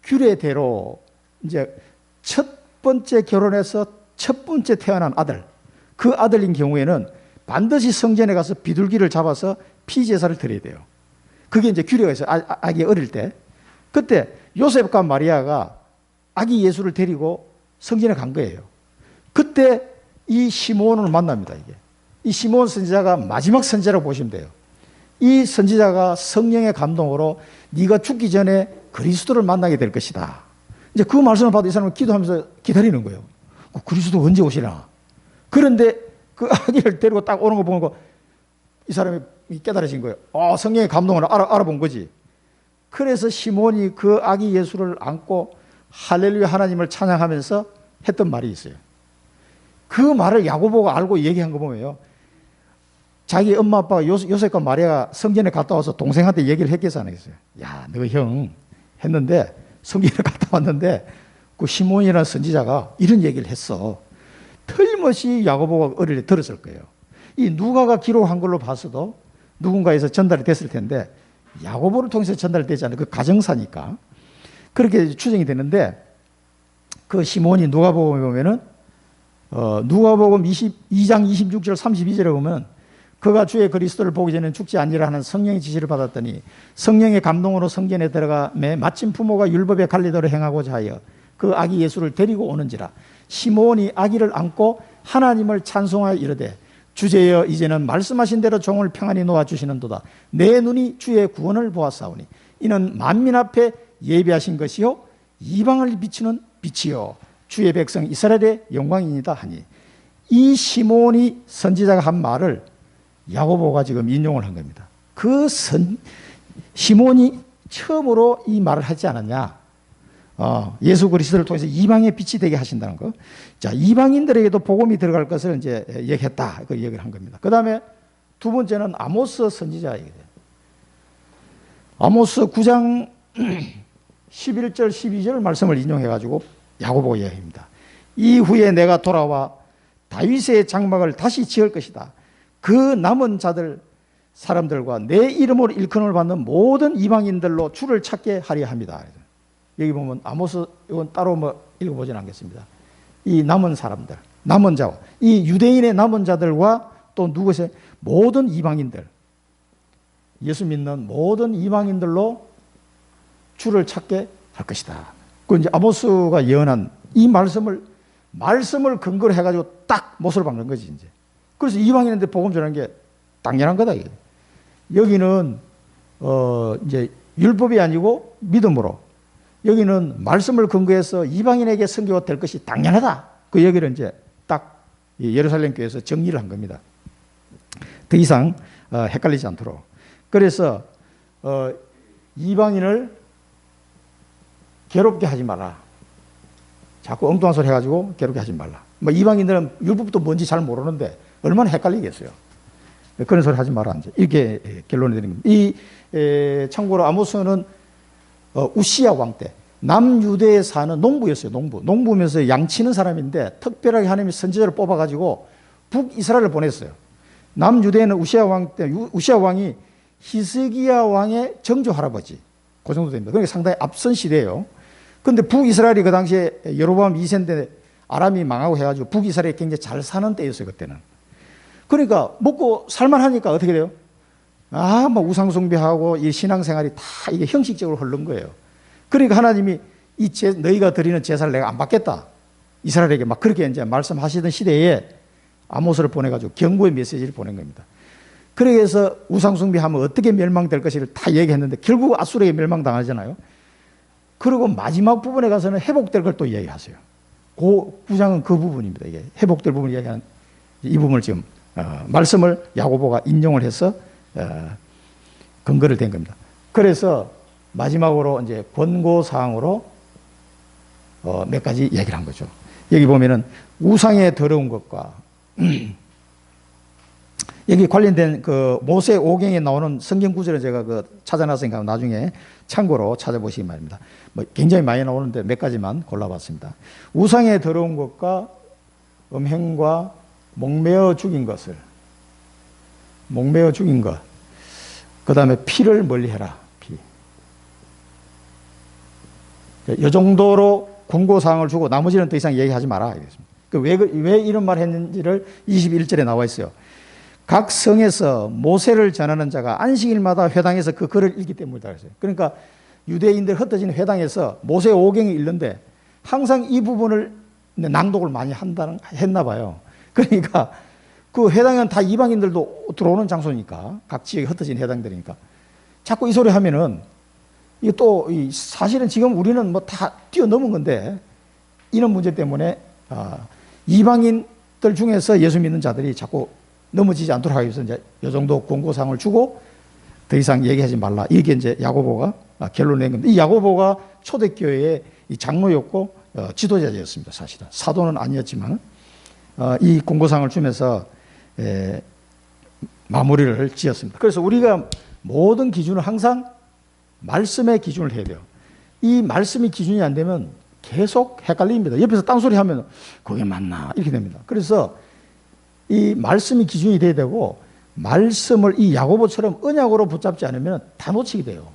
Speaker 1: 규례대로 이제 첫 번째 결혼해서 첫 번째 태어난 아들, 그 아들인 경우에는 반드시 성전에 가서 비둘기를 잡아서 피제사를 드려야 돼요. 그게 이제 규례가 있어요. 아기 어릴 때. 그때 요셉과 마리아가 아기 예수를 데리고 성전에 간 거예요. 그때 이 시몬을 만납니다. 이게. 이 시몬 선지자가 마지막 선지자라고 보시면 돼요. 이 선지자가 성령의 감동으로 네가 죽기 전에 그리스도를 만나게 될 것이다. 이제 그 말씀을 받아 이 사람은 기도하면서 기다리는 거예요. 그리스도 언제 오시나? 그런데 그 아기를 데리고 딱 오는 거 보고 이 사람이 깨달아진 거예요. 성령의 감동을 알아본 거지. 그래서 시몬이 그 아기 예수를 안고 할렐루야 하나님을 찬양하면서 했던 말이 있어요. 그 말을 야고보가 알고 얘기한 거 보면요. 자기 엄마 아빠가 요셉과 마리아가 성전에 갔다 와서 동생한테 얘기를 했겠어 안 했어요. 야, 너 형 했는데 성전에 갔다 왔는데 그 시몬이라는 선지자가 이런 얘기를 했어. 틀림없이 야고보가 어릴 때 들었을 거예요. 이 누가가 기록한 걸로 봤어도 누군가에서 전달이 됐을 텐데 야고보를 통해서 전달되지 않은 그 가정사니까 그렇게 추정이 되는데 그 시몬이 누가복음에 보면은 누가복음 22장 26절 32절에 보면 그가 주의 그리스도를 보기 전에는 죽지 아니라 하는 성령의 지시를 받았더니 성령의 감동으로 성전에 들어가매 마침 부모가 율법의 관리대로 행하고자 하여 그 아기 예수를 데리고 오는지라. 시몬이 아기를 안고 하나님을 찬송하여 이르되 주제여 이제는 말씀하신 대로 종을 평안히 놓아주시는도다. 내 눈이 주의 구원을 보았사오니 이는 만민 앞에 예비하신 것이요 이방을 비추는 빛이요 주의 백성 이스라엘의 영광이니다 하니 이 시몬이 선지자가 한 말을 야고보가 지금 인용을 한 겁니다. 시몬이 처음으로 이 말을 하지 않았냐? 예수 그리스도를 통해서 이방의 빛이 되게 하신다는 거. 자, 이방인들에게도 복음이 들어갈 것을 이제 얘기했다. 그 얘기를 한 겁니다. 그 다음에 두 번째는 아모스 선지자 얘기예요. 아모스 9장 11절 12절 말씀을 인용해가지고 야고보가 이야기합니다. 이후에 내가 돌아와 다윗의 장막을 다시 지을 것이다. 그 남은 자들 사람들과 내 이름으로 일컬음을 받는 모든 이방인들로 주를 찾게 하려 합니다. 여기 보면 아모스 이건 따로 뭐 읽어보지는 않겠습니다. 이 남은 사람들, 남은 자와 이 유대인의 남은 자들과 또 누구세 모든 이방인들, 예수 믿는 모든 이방인들로 주를 찾게 할 것이다. 그 이제 아모스가 예언한 이 말씀을 근거로 해가지고 딱 못을 박는 거지 이제. 그래서 이방인한테 복음 전하는 게 당연한 거다. 이게. 여기는 이제 율법이 아니고 믿음으로. 여기는 말씀을 근거해서 이방인에게 선교가 될 것이 당연하다. 그 얘기를 이제 딱 예루살렘 교회에서 정리를 한 겁니다. 더 이상 헷갈리지 않도록. 그래서 이방인을 괴롭게 하지 마라. 자꾸 엉뚱한 소리 해가지고 괴롭게 하지 말라. 뭐 이방인들은 율법도 뭔지 잘 모르는데 얼마나 헷갈리겠어요. 그런 소리 하지 마라. 이제 이렇게 결론을 내린 겁니다. 참고로 아모스는 우시야 왕 때 남유대에 사는 농부였어요. 농부면서 양치는 사람인데 특별하게 하나님이 선지자를 뽑아가지고 북이스라엘을 보냈어요. 남유대에는 우시야 왕 때 우시야 왕이 히스기야 왕의 정조 할아버지 그 정도 됩니다. 그러니까 상당히 앞선 시대예요. 근데 북이스라엘이 그 당시에 여로보암 2세인데 아람이 망하고 해가지고 북이스라엘이 굉장히 잘 사는 때였어요. 그때는. 그러니까 먹고 살만하니까 어떻게 돼요? 뭐 우상숭배하고 이 신앙생활이 다 이게 형식적으로 흐른 거예요. 그러니까 하나님이 너희가 드리는 제사를 내가 안 받겠다. 이스라엘에게 막 그렇게 이제 말씀하시던 시대에 아모스를 보내가지고 경고의 메시지를 보낸 겁니다. 그래서 우상숭배하면 어떻게 멸망될 것을 다 얘기했는데 결국 아수르에게 멸망당하잖아요. 그리고 마지막 부분에 가서는 회복될 걸 또 이야기하세요. 그 구장은 그 부분입니다. 이게 회복될 부분을 이야기하는 이 부분을 지금 말씀을 야고보가 인용을 해서 근거를 댄 겁니다. 그래서 마지막으로 이제 권고 사항으로 몇 가지 얘기를 한 거죠. 여기 보면은 우상의 더러운 것과 여기 관련된 그 모세 오경에 나오는 성경 구절을 제가 찾아놨으니까 나중에 참고로 찾아보시기 바랍니다. 뭐 굉장히 많이 나오는데 몇 가지만 골라봤습니다. 우상의 더러운 것과 음행과 목매어 죽인 것, 그 다음에 피를 멀리해라. 피. 이 정도로 권고사항을 주고 나머지는 더 이상 얘기하지 마라. 왜 이런 말 했는지를 21절에 나와 있어요. 각 성에서 모세를 전하는 자가 안식일마다 회당에서 그 글을 읽기 때문이다. 그러니까 유대인들 흩어진 회당에서 모세 오경이 읽는데 항상 이 부분을 낭독을 많이 했나 봐요. 그러니까 그 회당은 다 이방인들도 들어오는 장소니까 각 지역에 흩어진 회당들이니까 자꾸 이 소리 하면은 이게 또 사실은 지금 우리는 뭐 다 뛰어넘은 건데 이런 문제 때문에 이방인들 중에서 예수 믿는 자들이 자꾸 넘어지지 않도록 하기 위해서 이제 이 정도 권고사항을 주고 더 이상 얘기하지 말라. 이게 이제 야고보가 결론을 낸 겁니다. 이 야고보가 초대교회의 이 장로였고 지도자였습니다. 사실은 사도는 아니었지만 이 권고사항을 주면서 마무리를 지었습니다. 그래서 우리가 모든 기준을 항상 말씀의 기준을 해야 돼요. 이 말씀이 기준이 안 되면 계속 헷갈립니다. 옆에서 딴소리 하면 그게 맞나 이렇게 됩니다. 그래서 이 말씀이 기준이 돼야 되고 말씀을 이 야고보처럼 언약으로 붙잡지 않으면 다 놓치게 돼요.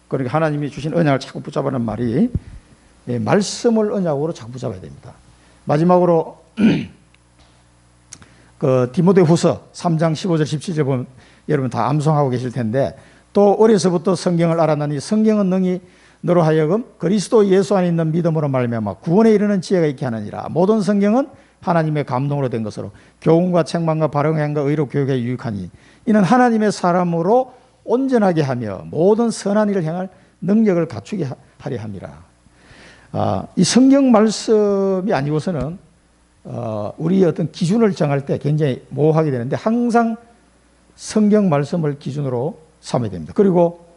Speaker 1: 그러니까 하나님이 주신 언약을 자꾸 붙잡으라는 말이 말씀을 언약으로 자꾸 붙잡아야 됩니다. 마지막으로 그 디모데후서 3장 15절 17절 보면 여러분 다 암송하고 계실 텐데 또 어려서부터 성경을 알았나니 성경은 능히 너로 하여금 그리스도 예수 안에 있는 믿음으로 말미암아 구원에 이르는 지혜가 있게 하느니라. 모든 성경은 하나님의 감동으로 된 것으로 교훈과 책망과 바른행과 의로 교육에 유익하니 이는 하나님의 사람으로 온전하게 하며 모든 선한 일을 행할 능력을 갖추게 하려 함이라. 이 성경 말씀이 아니고서는 우리의 어떤 기준을 정할 때 굉장히 모호하게 되는데 항상 성경 말씀을 기준으로 삼아야 됩니다. 그리고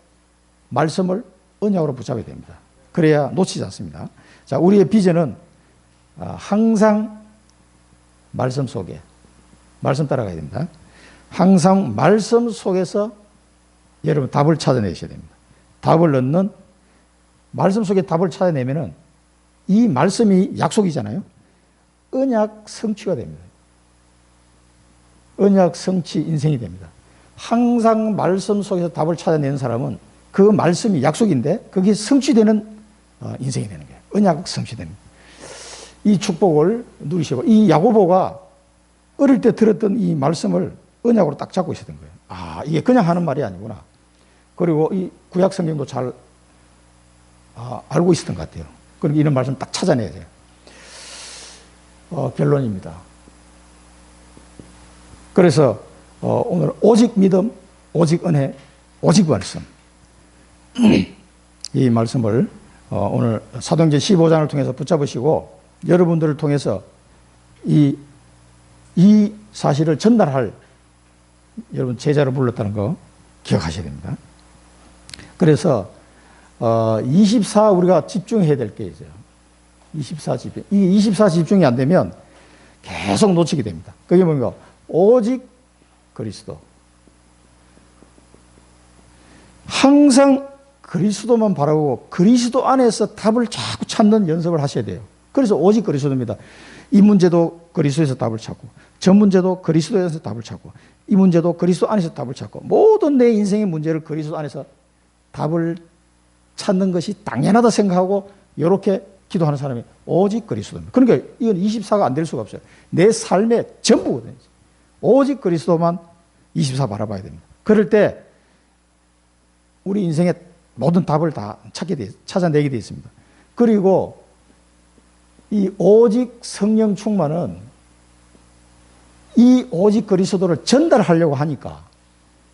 Speaker 1: 말씀을 언약으로 붙잡아야 됩니다. 그래야 놓치지 않습니다. 자, 우리의 비전은 항상 말씀 속에 말씀 따라가야 됩니다. 항상 말씀 속에서 여러분 답을 찾아내셔야 됩니다. 답을 넣는 말씀 속에 답을 찾아내면은 이 말씀이 약속이잖아요. 언약 성취가 됩니다. 언약 성취 인생이 됩니다. 항상 말씀 속에서 답을 찾아내는 사람은 그 말씀이 약속인데 그게 성취되는 인생이 되는 거예요. 언약 성취되는. 이 축복을 누리시고 이 야고보가 어릴 때 들었던 이 말씀을 언약으로 딱 잡고 있었던 거예요. 이게 그냥 하는 말이 아니구나. 그리고 이 구약 성경도 잘 알고 있었던 것 같아요. 그리고 이런 말씀 딱 찾아내야 돼요. 결론입니다. 그래서 오늘 오직 믿음, 오직 은혜, 오직 말씀. 이 말씀을 오늘 사도행전 15장을 통해서 붙잡으시고 여러분들을 통해서 이 사실을 전달할 여러분 제자로 불렀다는 거 기억하셔야 됩니다. 그래서 24 우리가 집중해야 될 게 있어요. 24 집중. 이 24 집중이 안 되면 계속 놓치게 됩니다. 그게 뭔가 오직 그리스도. 항상 그리스도만 바라보고 그리스도 안에서 답을 자꾸 찾는 연습을 하셔야 돼요. 그래서 오직 그리스도입니다. 이 문제도 그리스도에서 답을 찾고 저 문제도 그리스도에서 답을 찾고 이 문제도 그리스도 안에서 답을 찾고 모든 내 인생의 문제를 그리스도 안에서 답을 찾는 것이 당연하다 생각하고 이렇게 기도하는 사람이 오직 그리스도입니다. 그러니까 이건 24가 안 될 수가 없어요. 내 삶의 전부거든요. 오직 그리스도만 24 바라봐야 됩니다. 그럴 때 우리 인생의 모든 답을 다 찾아내게 되어 있습니다. 그리고 이 오직 성령 충만은 이 오직 그리스도를 전달하려고 하니까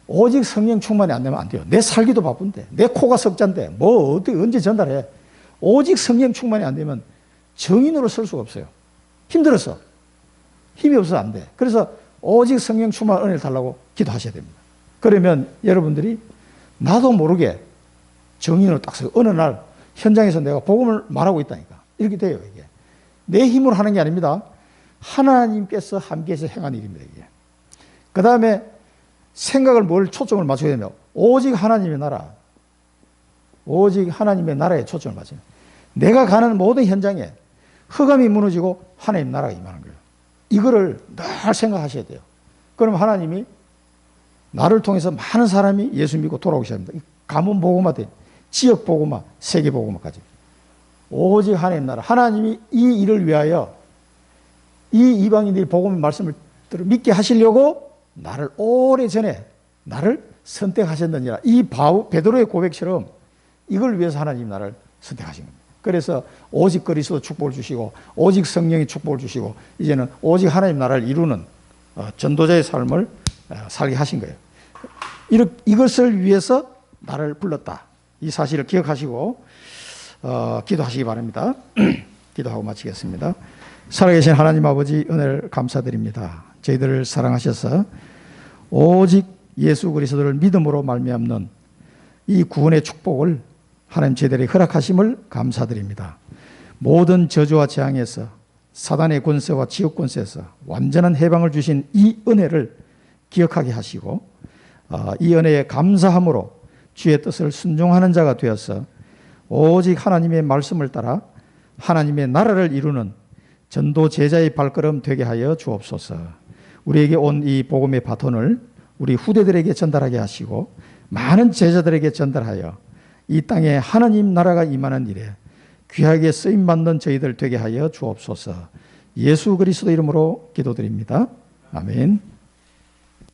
Speaker 1: 오직 성령 충만이 안 되면 안 돼요. 내 살기도 바쁜데, 내 코가 석잔데, 뭐 어떻게 언제 전달해? 오직 성령 충만이 안 되면 정인으로 설 수가 없어요. 힘들어서. 힘이 없어서 안 돼. 그래서 오직 성령 충만 은혜를 달라고 기도하셔야 됩니다. 그러면 여러분들이 나도 모르게 정인으로 딱 서고 어느 날 현장에서 내가 복음을 말하고 있다니까. 이렇게 돼요, 이게. 내 힘으로 하는 게 아닙니다. 하나님께서 함께해서 행한 일입니다, 이게. 그 다음에 생각을 초점을 맞춰야 되면 오직 하나님의 나라. 오직 하나님의 나라에 초점을 맞춰요. 내가 가는 모든 현장에 흑암이 무너지고 하나님 나라가 임하는 거예요. 이거를 늘 생각하셔야 돼요. 그럼 하나님이 나를 통해서 많은 사람이 예수 믿고 돌아오기 시작합니다. 가문 복음화 돼. 지역 복음화, 세계 복음화까지. 오직 하나님 나라. 하나님이 이 일을 위하여 이 이방인들이 복음의 말씀을 믿게 하시려고 나를 오래전에 나를 선택하셨느니라. 이 베드로의 고백처럼 이걸 위해서 하나님 나를 선택하신 겁니다. 그래서 오직 그리스도 축복을 주시고 오직 성령의 축복을 주시고 이제는 오직 하나님 나라를 이루는 전도자의 삶을 살게 하신 거예요. 이것을 위해서 나를 불렀다. 이 사실을 기억하시고 기도하시기 바랍니다. 기도하고 마치겠습니다. 살아계신 하나님 아버지 은혜를 감사드립니다. 저희들을 사랑하셔서 오직 예수 그리스도를 믿음으로 말미암는 이 구원의 축복을 하나님 저희들에게 허락하심을 감사드립니다. 모든 저주와 재앙에서 사단의 권세와 지옥 권세에서 완전한 해방을 주신 이 은혜를 기억하게 하시고 이 은혜에 감사함으로 주의 뜻을 순종하는 자가 되어서 오직 하나님의 말씀을 따라 하나님의 나라를 이루는 전도 제자의 발걸음 되게 하여 주옵소서. 우리에게 온 이 복음의 바톤을 우리 후대들에게 전달하게 하시고 많은 제자들에게 전달하여 이 땅에 하나님 나라가 임하는 일에 귀하게 쓰임받는 저희들 되게 하여 주옵소서. 예수 그리스도 이름으로 기도드립니다. 아멘.